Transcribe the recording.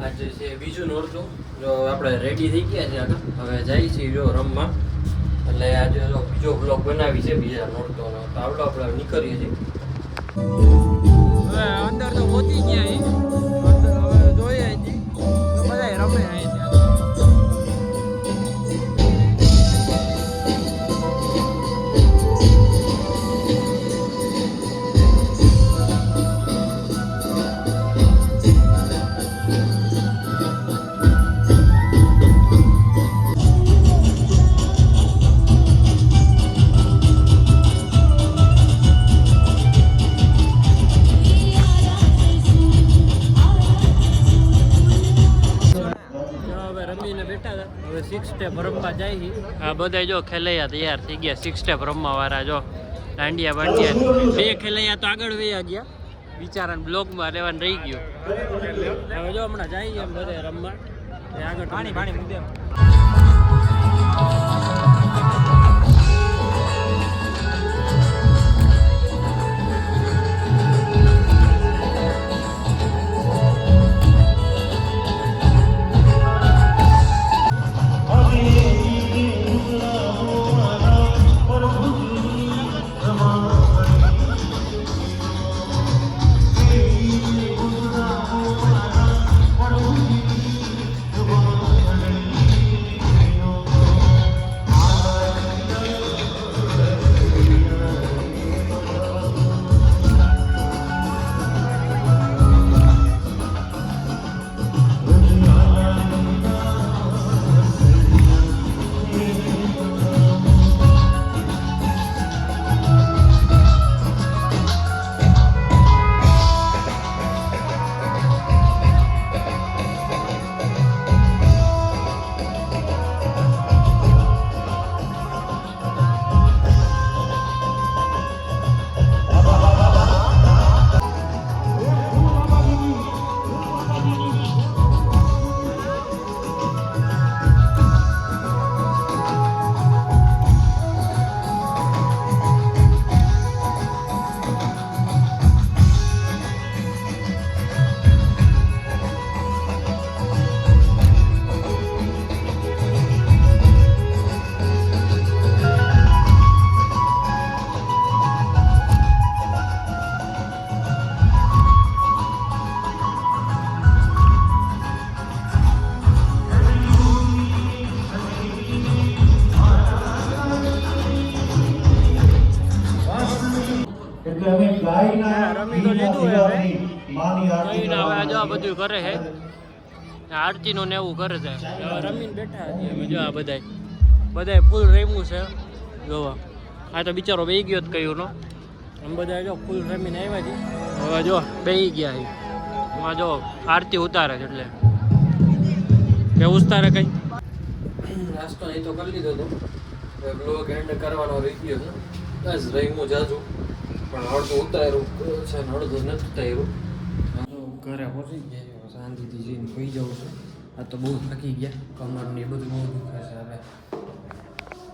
આજે છે બીજું નોરતું. જો આપણે રેડી થઈ ગયા છે આગળ, હવે જાય છે જો રમવા. એટલે આજે જો બીજો બ્લોગ બનાવી છે બીજા નોરતોનો, તો આપણે નીકળીએ છીએ. હવે અંદર તો પહોંચી ગયા અંદર, હવે જોઈએ બધા રમે અહીં. હવે 6 સ્ટેપ રમવા જાય છે. આ બધા જો ખેલૈયા તૈયાર થઈ ગયા 6 સ્ટેપ રમવા વાળા. જો દાંડિયા બાંડિયા બે ખેલૈયા તો આગળ વયા ગયા, બિચારાને બ્લોકમાં લેવાનું રહી ગયું. હવે જો હમણાં જાય એમ બધે રમવા આગળ. પાણી મુદ્દે રમી તો લીધું હવે બધું કરે છે. આરતી નું ને એવું કરે છે. રમીને બેઠા છીએ જો આ બધા ફૂલ રમ્યું છે. જોવા આ તો બિચારો બેહી ગયો જ કયું નો. આમ બધા જો ફૂલ રમીને આવ્યા છે. હવે જો બેહી ગયા છે. એમાં જો આરતી ઉતારે છે એટલે કે ઉતારે કઈ નાસ્તો નહીં તો કરી લીધો હતો. બ્લોગ એન્ડ કરવાનો રહી ગયો છે. બસ રમ્યું જાજુ પણ અડધું ઉતાર્યું છે ને અડધું નથી ઉતાર્યું. ઘરે પહોંચી ગયા શાંતિથી જઈને સુઈ જવું છે. આ તો બહુ થાકી ગયા, કમર ને બધું બહુ દુખે છે. હવે